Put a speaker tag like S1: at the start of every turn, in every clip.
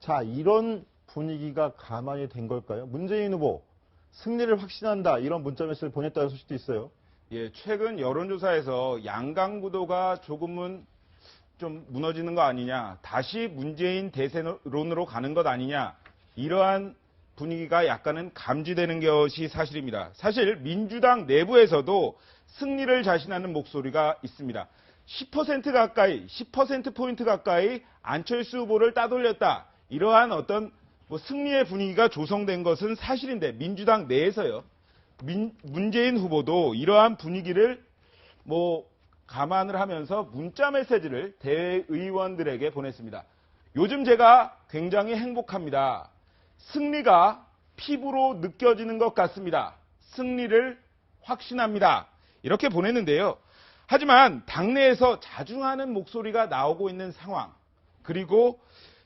S1: 자, 이런 분위기가 가만히 된 걸까요? 문재인 후보 승리를 확신한다 이런 문자 메시지를 보냈다는 소식도 있어요.
S2: 예, 최근 여론조사에서 양강 구도가 조금은 좀 무너지는 거 아니냐, 다시 문재인 대세론으로 가는 것 아니냐, 이러한 분위기가 약간은 감지되는 것이 사실입니다. 사실 민주당 내부에서도 승리를 자신하는 목소리가 있습니다. 10% 가까이, 10%포인트 가까이 안철수 후보를 따돌렸다. 이러한 어떤 승리의 분위기가 조성된 것은 사실인데, 민주당 내에서요. 문재인 후보도 이러한 분위기를 감안을 하면서 문자 메시지를 대의원들에게 보냈습니다. 요즘 제가 굉장히 행복합니다. 승리가 피부로 느껴지는 것 같습니다. 승리를 확신합니다. 이렇게 보냈는데요. 하지만 당내에서 자중하는 목소리가 나오고 있는 상황, 그리고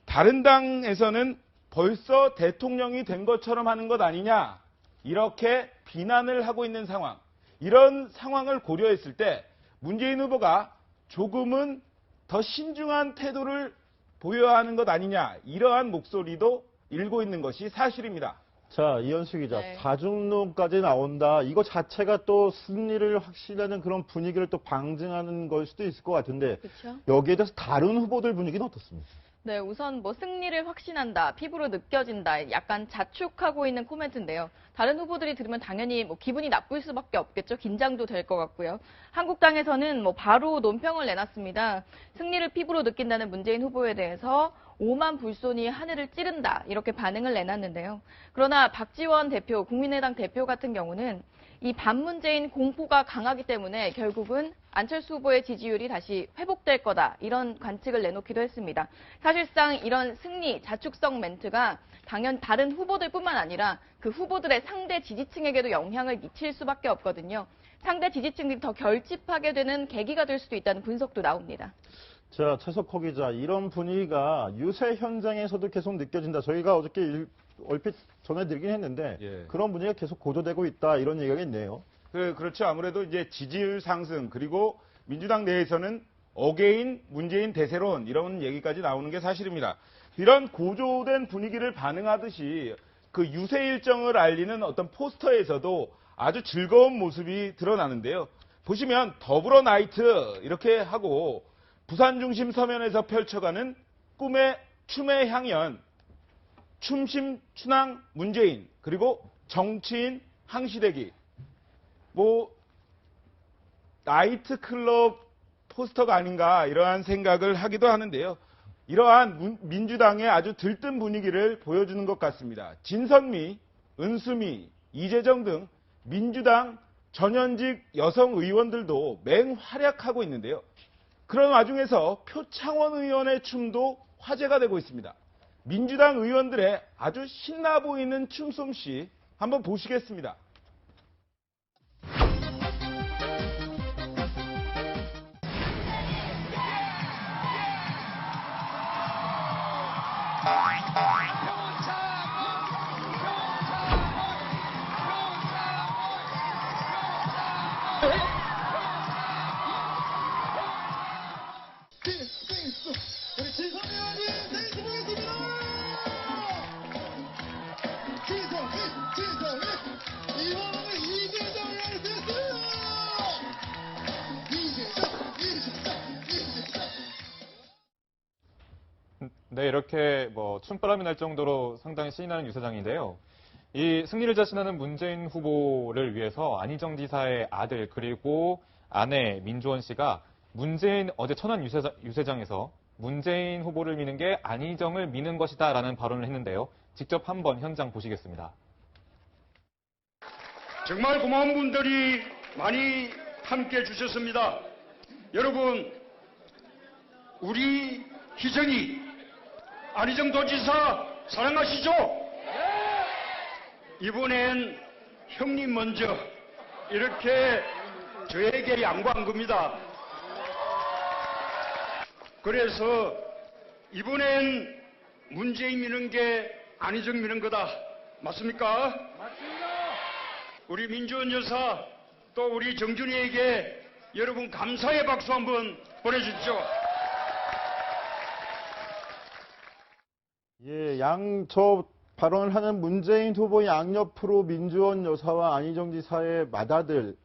S2: 다른 당에서는 벌써 대통령이 된 것처럼 하는 것 아니냐, 이렇게 비난을 하고 있는 상황, 이런 상황을 고려했을 때 문재인 후보가 조금은 더 신중한 태도를 보여야 하는 것 아니냐, 이러한 목소리도 일고 있는 것이 사실입니다.
S1: 자, 이현수 기자,
S3: 네.
S1: 다중론까지 나온다. 이거 자체가 또 승리를 확신하는 그런 분위기를 또 방증하는 걸 수도 있을 것 같은데,
S3: 그렇죠.
S1: 여기에 대해서 다른 후보들 분위기는 어떻습니까?
S3: 네, 우선 승리를 확신한다, 피부로 느껴진다, 약간 자축하고 있는 코멘트인데요. 다른 후보들이 들으면 당연히 기분이 나쁠 수밖에 없겠죠. 긴장도 될 것 같고요. 한국당에서는 바로 논평을 내놨습니다. 승리를 피부로 느낀다는 문재인 후보에 대해서 오만 불손이 하늘을 찌른다, 이렇게 반응을 내놨는데요. 그러나 박지원 대표, 국민의당 대표 같은 경우는 이 반문재인 공포가 강하기 때문에 결국은 안철수 후보의 지지율이 다시 회복될 거다, 이런 관측을 내놓기도 했습니다. 사실상 이런 승리 자축성 멘트가 당연 다른 후보들뿐만 아니라 그 후보들의 상대 지지층에게도 영향을 미칠 수밖에 없거든요. 상대 지지층들이 더 결집하게 되는 계기가 될 수도 있다는 분석도 나옵니다.
S1: 자, 최석호 기자, 이런 분위기가 유세 현장에서도 계속 느껴진다. 저희가 어저께 얼핏 전해드리긴 했는데,
S2: 예.
S1: 그런 분위기가 계속 고조되고 있다, 이런 얘기가 있네요.
S2: 그렇죠. 아무래도 이제 지지율 상승, 그리고 민주당 내에서는 어게인 문재인 대세론, 이런 얘기까지 나오는 게 사실입니다. 이런 고조된 분위기를 반응하듯이 그 유세 일정을 알리는 어떤 포스터에서도 아주 즐거운 모습이 드러나는데요. 보시면 더불어 나이트 이렇게 하고 부산 중심 서면에서 펼쳐가는 꿈의 춤의 향연, 춤심 춘왕 문재인, 그리고 정치인 항시대기, 나이트클럽 포스터가 아닌가, 이러한 생각을 하기도 하는데요. 이러한 민주당의 아주 들뜬 분위기를 보여주는 것 같습니다. 진선미, 은수미, 이재정 등 민주당 전현직 여성 의원들도 맹활약하고 있는데요. 그런 와중에서 표창원 의원의 춤도 화제가 되고 있습니다. 민주당 의원들의 아주 신나 보이는 춤솜씨 한번 보시겠습니다.
S4: 네, 이렇게 춤바람이 날 정도로 상당히 신이 나는 유세장인데요. 이 승리를 자신하는 문재인 후보를 위해서 안희정 지사의 아들 그리고 아내 민주원 씨가 어제 천안 유세장에서 문재인 후보를 미는 게 안희정을 미는 것이다라는 발언을 했는데요. 직접 한번 현장 보시겠습니다.
S5: 정말 고마운 분들이 많이 함께해 주셨습니다. 여러분, 우리 희정이 안희정 도지사 사랑하시죠? 이번엔 형님 먼저 이렇게 저에게 양보한 겁니다. 그래서 이번엔 문재인 미는 게 안희정 미는 거다. 맞습니까? 맞습니다. 우리 민주원 여사 또 우리 정준이에게 여러분 감사의 박수 한번 보내주십시오.
S1: 예, 저 발언을 하는 문재인 후보 양옆으로 민주원 여사와 안희정 지사의 맏아들이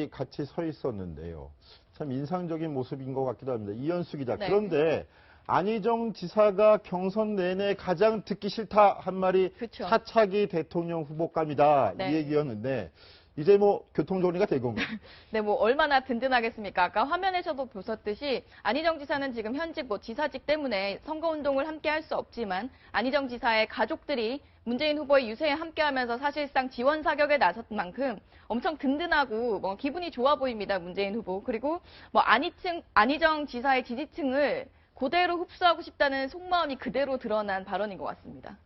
S1: 같이 서 있었는데요. 참 인상적인 모습인 것 같기도 합니다. 이현수 기자.
S3: 네.
S1: 그런데 안희정 지사가 경선 내내 가장 듣기 싫다 한 말이
S3: 그쵸.
S1: 차차기 대통령 후보감이다.
S3: 네.
S1: 이 얘기였는데 이제 뭐 교통정리가 된 건가요?
S3: 네, 뭐 얼마나 든든하겠습니까? 아까 화면에서도 보셨듯이 안희정 지사는 지금 현직 지사직 때문에 선거운동을 함께 할 수 없지만 안희정 지사의 가족들이 문재인 후보의 유세에 함께하면서 사실상 지원 사격에 나섰 만큼 엄청 든든하고 기분이 좋아 보입니다. 문재인 후보. 그리고 안희정 지사의 지지층을 그대로 흡수하고 싶다는 속마음이 그대로 드러난 발언인 것 같습니다.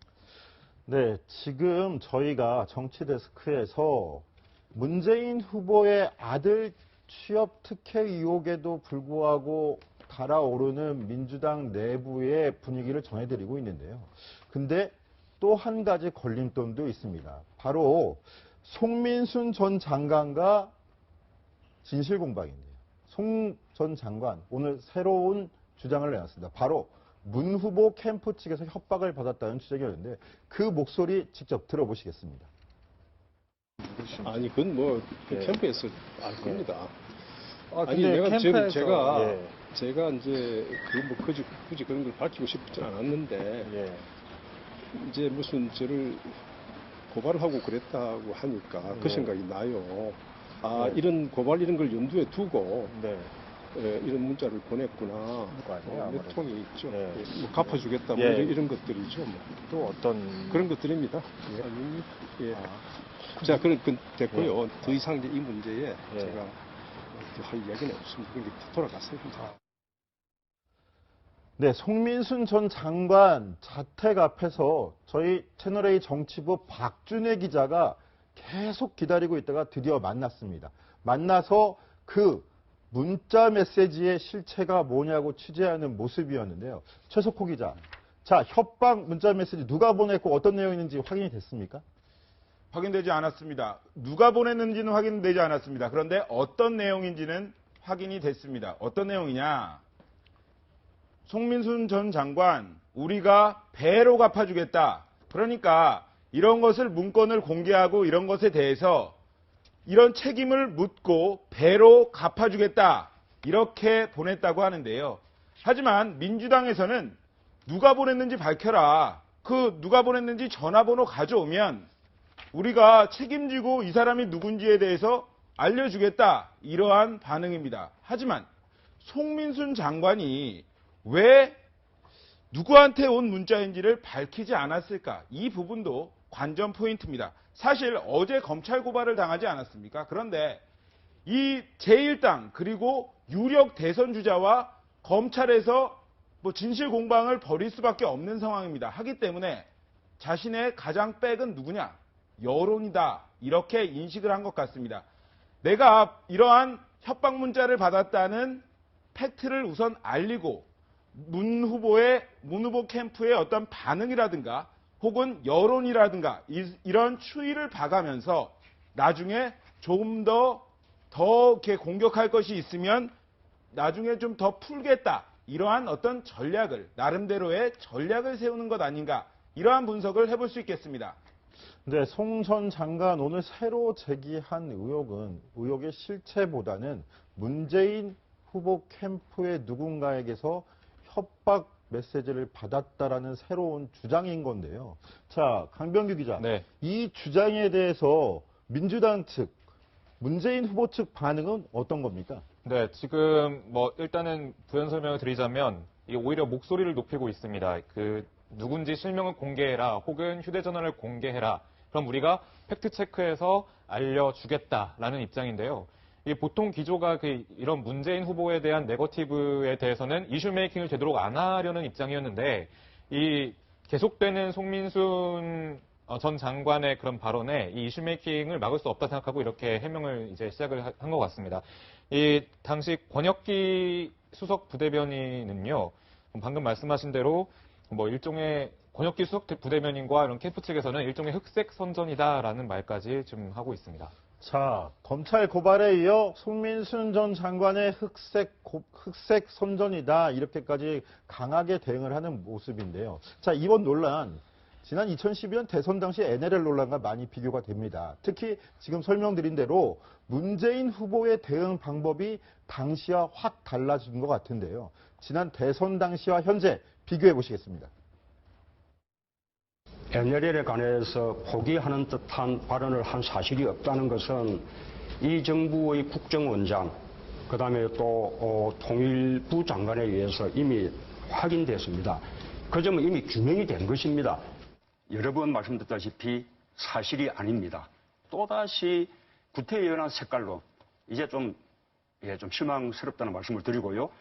S1: 네, 지금 저희가 정치데스크에서 문재인 후보의 아들 취업 특혜 의혹에도 불구하고 달아오르는 민주당 내부의 분위기를 전해드리고 있는데요. 근데 또 한 가지 걸림돌도 있습니다. 바로 송민순 전 장관과 진실공방인데요. 송 전 장관 오늘 새로운 주장을 내놨습니다. 바로 문 후보 캠프 측에서 협박을 받았다는 주장이었는데 그 목소리 직접 들어보시겠습니다.
S6: 아니 그건 뭐
S1: 네.
S6: 캠프에서 알 겁니다. 아니
S1: 근데
S6: 내가 지금
S1: 캠프에서,
S6: 제가 이제 굳이 그런 걸 밝히고 싶지 않았는데
S1: 예.
S6: 이제 무슨 저를 고발하고 그랬다고 하니까 그
S1: 네.
S6: 생각이 나요.
S1: 네.
S6: 이런 고발 이런 걸 염두에 두고
S1: 네.
S6: 이런 문자를 보냈구나.
S1: 아니에요,
S6: 몇 통이 있죠.
S1: 네.
S6: 뭐 갚아주겠다. 뭐
S1: 예.
S6: 이런 것들이죠. 뭐.
S1: 또 어떤
S6: 그런 것들입니다. 예. 자, 그건 됐고요. 더 이상 이제 이 문제에 제가 할 이야기는 없습니다. 이제 돌아갔습니다.
S1: 네, 송민순 전 장관 자택 앞에서 저희 채널A 정치부 박준혜 기자가 계속 기다리고 있다가 드디어 만났습니다. 만나서 그 문자 메시지의 실체가 뭐냐고 취재하는 모습이었는데요. 최석호 기자, 자, 협박 문자 메시지 누가 보냈고 어떤 내용인지 확인이 됐습니까?
S2: 확인되지 않았습니다. 누가 보냈는지는 확인되지 않았습니다. 그런데 어떤 내용인지는 확인이 됐습니다. 어떤 내용이냐? 송민순 전 장관, 우리가 배로 갚아주겠다. 그러니까 이런 것을 문건을 공개하고 이런 것에 대해서 이런 책임을 묻고 배로 갚아주겠다. 이렇게 보냈다고 하는데요. 하지만 민주당에서는 누가 보냈는지 밝혀라. 그 누가 보냈는지 전화번호 가져오면 우리가 책임지고 이 사람이 누군지에 대해서 알려주겠다. 이러한 반응입니다. 하지만 송민순 장관이 왜 누구한테 온 문자인지를 밝히지 않았을까? 이 부분도 관전 포인트입니다. 사실 어제 검찰 고발을 당하지 않았습니까? 그런데 이 제1당 그리고 유력 대선 주자와 검찰에서 진실 공방을 벌일 수밖에 없는 상황입니다. 하기 때문에 자신의 가장 백은 누구냐? 여론이다. 이렇게 인식을 한 것 같습니다. 내가 이러한 협박 문자를 받았다는 팩트를 우선 알리고 문 후보 캠프의 어떤 반응이라든가 혹은 여론이라든가 이런 추이를 봐가면서 나중에 조금 더 이렇게 공격할 것이 있으면 나중에 좀 더 풀겠다. 이러한 어떤 나름대로의 전략을 세우는 것 아닌가. 이러한 분석을 해볼 수 있겠습니다.
S1: 네, 송 전 장관 오늘 새로 제기한 의혹의 실체보다는 문재인 후보 캠프의 누군가에게서 협박 메시지를 받았다라는 새로운 주장인 건데요. 자, 강병규 기자.
S4: 네.
S1: 이 주장에 대해서 민주당 측, 문재인 후보 측 반응은 어떤 겁니까?
S4: 네, 지금 일단은 부연 설명을 드리자면 이게 오히려 목소리를 높이고 있습니다. 누군지 실명을 공개해라 혹은 휴대전화를 공개해라. 그럼 우리가 팩트체크해서 알려주겠다라는 입장인데요. 보통 기조가 이런 문재인 후보에 대한 네거티브에 대해서는 이슈 메이킹을 되도록 안 하려는 입장이었는데 이 계속되는 송민순 전 장관의 그런 발언에 이 이슈 메이킹을 막을 수 없다 생각하고 이렇게 해명을 이제 시작을 한 것 같습니다. 이 당시 권혁기 수석 부대변인은요, 방금 말씀하신 대로 일종의 권혁기 수석 부대변인과 이런 캠프 측에서는 일종의 흑색 선전이다라는 말까지 좀 하고 있습니다.
S1: 자, 검찰 고발에 이어 송민순 전 장관의 흑색 선전이다. 이렇게까지 강하게 대응을 하는 모습인데요. 자, 이번 논란, 지난 2012년 대선 당시 NLL 논란과 많이 비교가 됩니다. 특히 지금 설명드린 대로 문재인 후보의 대응 방법이 당시와 확 달라진 것 같은데요. 지난 대선 당시와 현재 비교해 보시겠습니다.
S7: NLL에 관해서 포기하는 듯한 발언을 한 사실이 없다는 것은 이 정부의 국정원장, 그 다음에 또 통일부 장관에 의해서 이미 확인됐습니다. 그 점은 이미 규명이 된 것입니다. 여러 번 말씀드렸다시피 사실이 아닙니다. 또다시 구태연한 색깔로 이제 좀 실망스럽다는 말씀을 드리고요.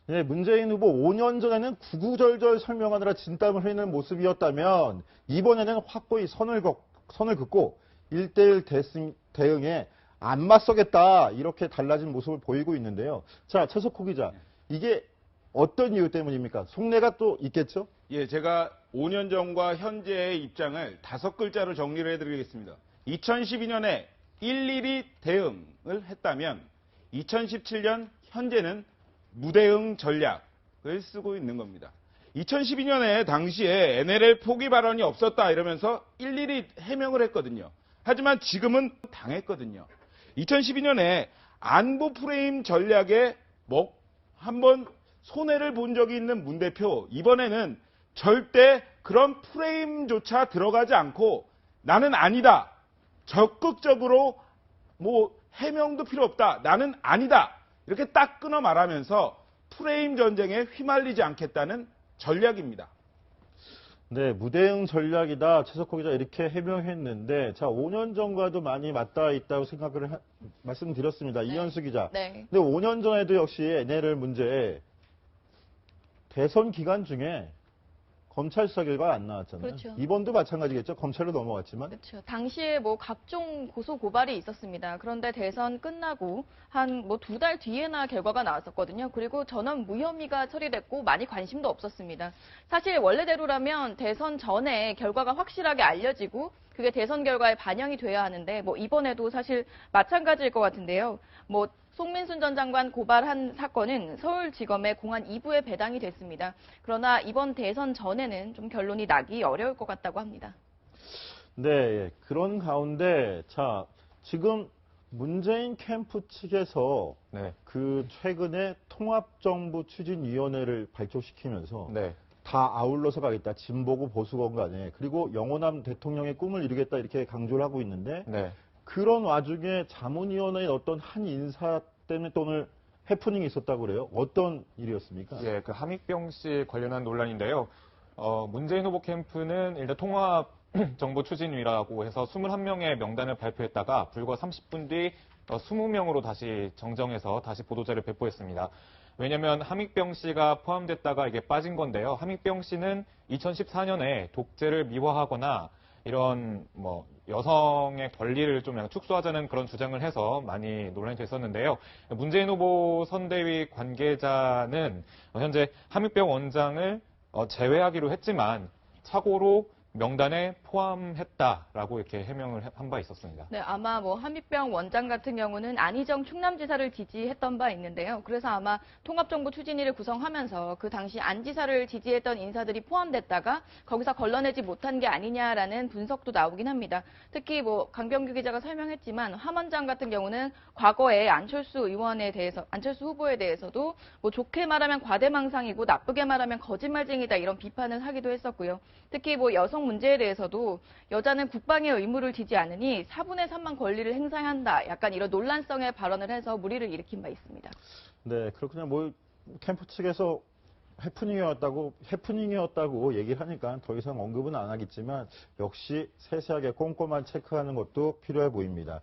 S1: 네, 문재인 후보 5년 전에는 구구절절 설명하느라 진땀을 흘리는 모습이었다면 이번에는 확고히 선을 긋고 1대1 대응에 안 맞서겠다 이렇게 달라진 모습을 보이고 있는데요. 자, 최석호 기자, 이게 어떤 이유 때문입니까? 속내가 또 있겠죠?
S2: 예, 제가 5년 전과 현재의 입장을 5글자로 정리를 해드리겠습니다. 2012년에 일일이 대응을 했다면 2017년 현재는 무대응 전략을 쓰고 있는 겁니다. 2012년에 당시에 NLL 포기 발언이 없었다 이러면서 일일이 해명을 했거든요. 하지만 지금은 당했거든요. 2012년에 안보 프레임 전략에 한번 손해를 본 적이 있는 문 대표, 이번에는 절대 그런 프레임조차 들어가지 않고 나는 아니다. 적극적으로 해명도 필요 없다. 나는 아니다. 이렇게 딱 끊어 말하면서 프레임 전쟁에 휘말리지 않겠다는 전략입니다.
S1: 네, 무대응 전략이다. 최석호 기자 이렇게 해명했는데, 자, 5년 전과도 많이 맞닿아 있다고 말씀드렸습니다.
S3: 네.
S1: 이현수 기자.
S3: 네.
S1: 근데 5년 전에도 역시 NLL 문제에 대선 기간 중에 검찰 수사 결과가 안 나왔잖아요.
S3: 그렇죠.
S1: 이번도 마찬가지겠죠. 검찰로 넘어갔지만.
S3: 그렇죠. 당시에 각종 고소 고발이 있었습니다. 그런데 대선 끝나고 한 2달 뒤에나 결과가 나왔었거든요. 그리고 전원 무혐의가 처리됐고 많이 관심도 없었습니다. 사실 원래대로라면 대선 전에 결과가 확실하게 알려지고 그게 대선 결과에 반영이 돼야 하는데 이번에도 사실 마찬가지일 것 같은데요. 송민순 전 장관 고발한 사건은 서울지검의 공안 2부에 배당이 됐습니다. 그러나 이번 대선 전에는 좀 결론이 나기 어려울 것 같다고 합니다.
S1: 네, 그런 가운데 자, 지금 문재인 캠프 측에서
S4: 네.
S1: 최근에 통합정부 추진위원회를 발족시키면서
S4: 네.
S1: 다 아울러서 가겠다. 진보고 보수건 간에. 그리고 영원한 대통령의 꿈을 이루겠다 이렇게 강조를 하고 있는데
S4: 네.
S1: 그런 와중에 자문위원회의 어떤 한 인사 때문에 또 오늘 해프닝이 있었다고 그래요. 어떤 일이었습니까?
S4: 예, 함익병 씨 관련한 논란인데요. 문재인 후보 캠프는 일단 통합 정부 추진위라고 해서 21명의 명단을 발표했다가 불과 30분 뒤 20명으로 다시 정정해서 다시 보도자를 배포했습니다. 왜냐하면 함익병 씨가 포함됐다가 이게 빠진 건데요. 함익병 씨는 2014년에 독재를 미화하거나 이런 여성의 권리를 좀 약간 축소하자는 그런 주장을 해서 많이 논란이 됐었는데요. 문재인 후보 선대위 관계자는 현재 함익병 원장을 제외하기로 했지만 착오로 명단에 포함했다라고 이렇게 해명을 한 바 있었습니다.
S3: 네, 아마 함익병 원장 같은 경우는 안희정 충남지사를 지지했던 바 있는데요. 그래서 아마 통합정부 추진위를 구성하면서 그 당시 안 지사를 지지했던 인사들이 포함됐다가 거기서 걸러내지 못한 게 아니냐라는 분석도 나오긴 합니다. 특히 강병규 기자가 설명했지만 함 원장 같은 경우는 과거에 안철수 후보에 대해서도 좋게 말하면 과대망상이고 나쁘게 말하면 거짓말쟁이다 이런 비판을 하기도 했었고요. 특히 여성 문제에 대해서도 여자는 국방의 의무를 지지 않으니 4분의 3만 권리를 행사한다. 약간 이런 논란성의 발언을 해서 물의를 일으킨 바 있습니다.
S1: 네, 그렇군요. 캠프 측에서 해프닝이었다고 얘기를 하니까 더 이상 언급은 안 하겠지만 역시 세세하게 꼼꼼한 체크하는 것도 필요해 보입니다.